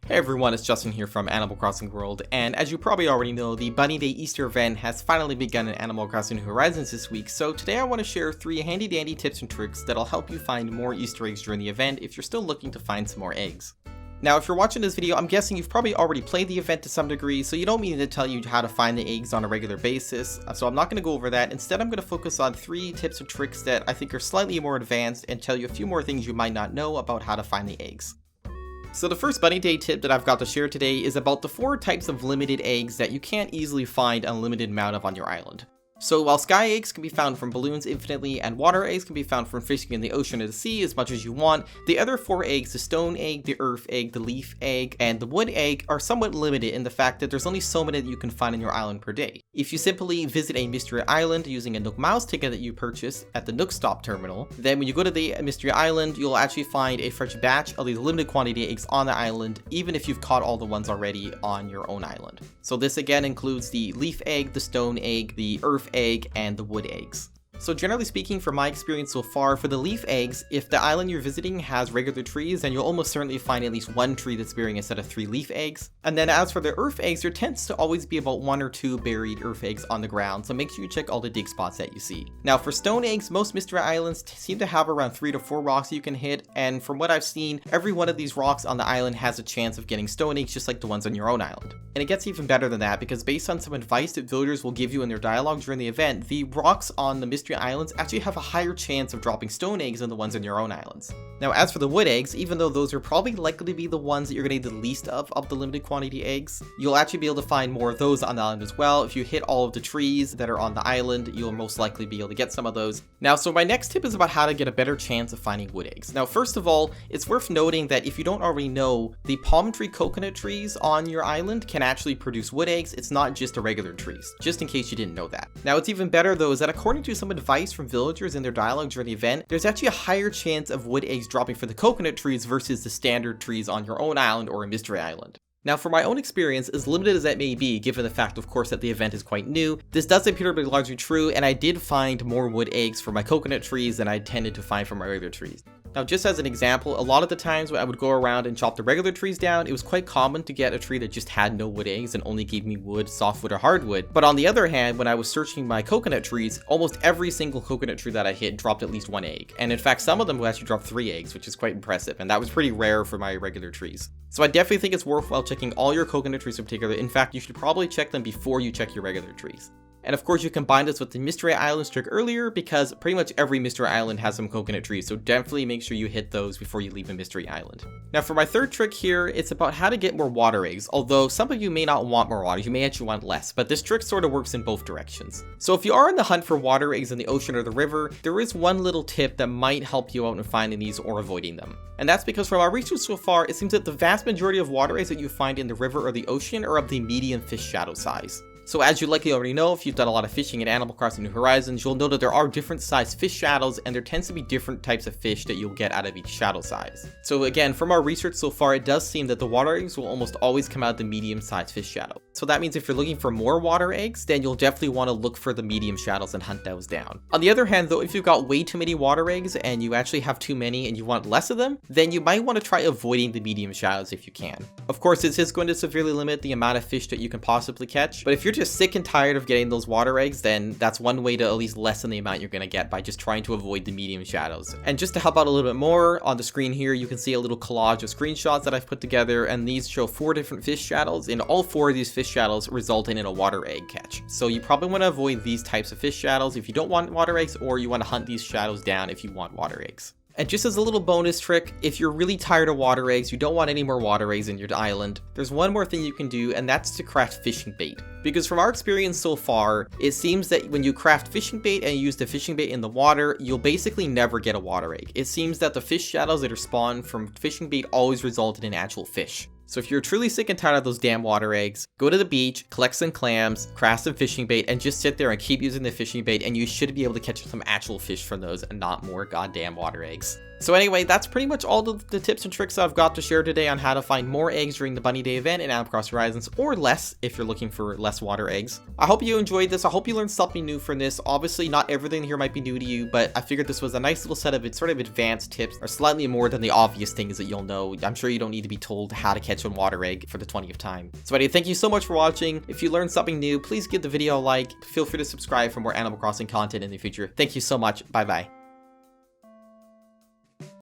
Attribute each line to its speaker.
Speaker 1: Hey everyone, it's Justin here from Animal Crossing World, and as you probably already know, the Bunny Day Easter event has finally begun in Animal Crossing New Horizons this week, so today I want to share 3 handy dandy tips and tricks that'll help you find more Easter eggs during the event if you're still looking to find some more eggs. Now, if you're watching this video, I'm guessing you've probably already played the event to some degree, so you don't need me to tell you how to find the eggs on a regular basis, so I'm not going to go over that. Instead, I'm going to focus on 3 tips and tricks that I think are slightly more advanced and tell you a few more things you might not know about how to find the eggs. So the first Bunny Day tip that I've got to share today is about the 4 types of limited eggs that you can't easily find an unlimited amount of on your island. So while sky eggs can be found from balloons infinitely and water eggs can be found from fishing in the ocean or the sea as much as you want, the other 4 eggs, the stone egg, the earth egg, the leaf egg, and the wood egg, are somewhat limited in the fact that there's only so many that you can find on your island per day. If you simply visit a mystery island using a Nook Miles ticket that you purchase at the Nook Stop terminal, then when you go to the mystery island, you'll actually find a fresh batch of these limited quantity eggs on the island, even if you've caught all the ones already on your own island. So this again includes the leaf egg, the stone egg, the earth egg, and the wood eggs. So generally speaking, from my experience so far, for the leaf eggs, if the island you're visiting has regular trees, then you'll almost certainly find at least 1 tree that's bearing a set of 3 leaf eggs. And then as for the earth eggs, there tends to always be about 1 or 2 buried earth eggs on the ground, so make sure you check all the dig spots that you see. Now for stone eggs, most mystery islands seem to have around 3 to 4 rocks you can hit, and from what I've seen, every one of these rocks on the island has a chance of getting stone eggs just like the ones on your own island. And it gets even better than that, because based on some advice that villagers will give you in their dialogue during the event, the rocks on the mystery islands actually have a higher chance of dropping stone eggs than the ones on your own islands. Now as for the wood eggs, even though those are probably likely to be the ones that you're going to need the least of the limited quantity eggs, you'll actually be able to find more of those on the island as well. If you hit all of the trees that are on the island, you'll most likely be able to get some of those. Now, so my next tip is about how to get a better chance of finding wood eggs. Now first of all, it's worth noting that if you don't already know, the palm tree coconut trees on your island can actually produce wood eggs. It's not just the regular trees, just in case you didn't know that. Now what's even better though is that according to some advice from villagers in their dialogue during the event, there's actually a higher chance of wood eggs dropping for the coconut trees versus the standard trees on your own island or a mystery island. Now for my own experience, as limited as that may be, given the fact of course that the event is quite new, this does appear to be largely true, and I did find more wood eggs for my coconut trees than I tended to find for my regular trees. Now just as an example, a lot of the times when I would go around and chop the regular trees down, it was quite common to get a tree that just had no wood eggs and only gave me wood, softwood, or hardwood. But on the other hand, when I was searching my coconut trees, almost every single coconut tree that I hit dropped at least 1 egg. And in fact, some of them would actually drop 3 eggs, which is quite impressive, and that was pretty rare for my regular trees. So I definitely think it's worthwhile checking all your coconut trees in particular. In fact, you should probably check them before you check your regular trees. And of course you combine this with the mystery islands trick earlier, because pretty much every mystery island has some coconut trees, so definitely make sure you hit those before you leave a mystery island. Now for my third trick here, it's about how to get more water eggs, although some of you may not want more water, you may actually want less, but this trick sort of works in both directions. So if you are in the hunt for water eggs in the ocean or the river, there is one little tip that might help you out in finding these or avoiding them. And that's because from our research so far, it seems that the vast majority of water eggs that you find in the river or the ocean are of the medium fish shadow size. So as you likely already know, if you've done a lot of fishing in Animal Crossing New Horizons, you'll know that there are different sized fish shadows, and there tends to be different types of fish that you'll get out of each shadow size. So again, from our research so far, it does seem that the water eggs will almost always come out of the medium sized fish shadow. So that means if you're looking for more water eggs, then you'll definitely want to look for the medium shadows and hunt those down. On the other hand though, if you've got way too many water eggs and you actually have too many and you want less of them, then you might want to try avoiding the medium shadows if you can. Of course, this is going to severely limit the amount of fish that you can possibly catch, but if you're just sick and tired of getting those water eggs, then that's one way to at least lessen the amount you're going to get by just trying to avoid the medium shadows. And just to help out a little bit more, on the screen here you can see a little collage of screenshots that I've put together, and these show 4 different fish shadows, and all 4 of these fish shadows resulting in a water egg catch. So you probably want to avoid these types of fish shadows if you don't want water eggs, or you want to hunt these shadows down if you want water eggs. And just as a little bonus trick, if you're really tired of water eggs, you don't want any more water eggs in your island, there's one more thing you can do, and that's to craft fishing bait. Because from our experience so far, it seems that when you craft fishing bait and you use the fishing bait in the water, you'll basically never get a water egg. It seems that the fish shadows that are spawned from fishing bait always result in an actual fish. So if you're truly sick and tired of those damn water eggs, go to the beach, collect some clams, craft some fishing bait, and just sit there and keep using the fishing bait, and you should be able to catch some actual fish from those and not more goddamn water eggs. So anyway, that's pretty much all the tips and tricks that I've got to share today on how to find more eggs during the Bunny Day event in Animal Crossing Horizons, or less if you're looking for less water eggs. I hope you enjoyed this. I hope you learned something new from this. Obviously, not everything here might be new to you, but I figured this was a nice little set of sort of advanced tips, or slightly more than the obvious things that you'll know. I'm sure you don't need to be told how to catch a water egg for the 20th time. So anyway, thank you so much for watching. If you learned something new, please give the video a like. Feel free to subscribe for more Animal Crossing content in the future. Thank you so much. Bye bye.